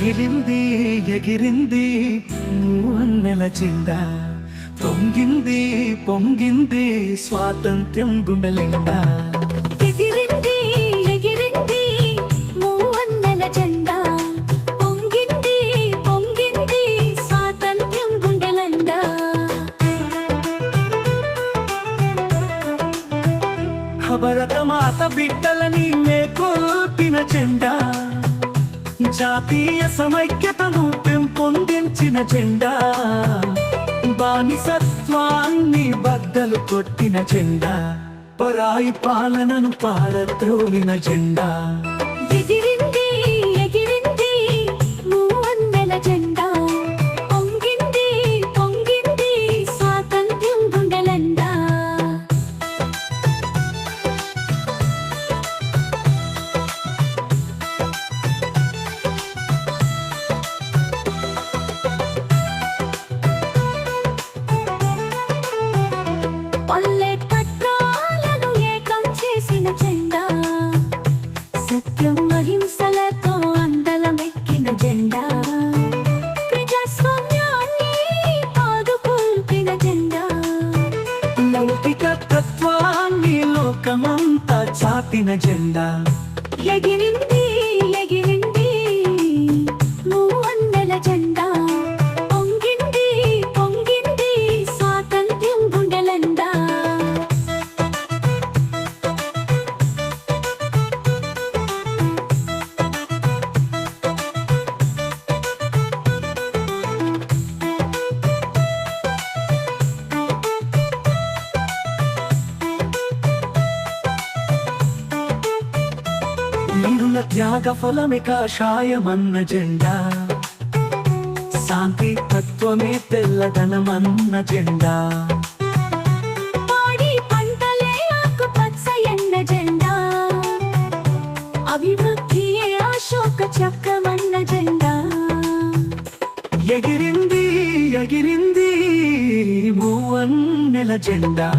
ఎగిరింది ఎగిరింది మూవన్నెల జెండా, పొంగింది పొంగింది స్వాతంత్ర్యం గుండెలిండా. ఎగిరింది ఎగిరింది మూవన్నెల జెండా, పొంగింది పొంగింది స్వాతంత్ర్యం గుండెలిండా. భరతమాత బిడ్డలని మేకొల్పిన జెండా, జాతీయ సమైక్యతను పెంపొందించిన జెండా, బానిసత్వాన్ని బద్దలు కొట్టిన జెండా, పరాయి పాలనను పారద్రోలిన జెండా. ఎగిరింది ఎగిరింది మూవన్నెల జెండా, పొంగింది పొంగింది స్వాతంత్ర్యం గుండెలిండా. పల్లె పట్నాలను ఏకం చేసిన జెండా, సత్యం అహింసలతో అందలమెక్కిన జెండా, ప్రజాస్వామ్యాన్ని పాదుకొల్పిన జెండా, లౌకిక తత్వాన్ని లోకమంతా చాటిన జెండా. ఎగిరింది ఎగిరింది మూవన్నెల జెండా, పొంగింది పొంగింది స్వాతంత్ర్యం గుండెలిండా. వీరుల త్యాగ ఫలమే కాషాయమన్న జెండా, శాంతి తత్వమే తెల్లదనమన్న జెండా, పాడి పంటలే ఆకుపచ్చ ఎన్న జెండా, అభివృద్ధియే అశోక చక్రమన్న జెండా. ఎగిరింది ఎగిరింది మూవన్నెల జెండా.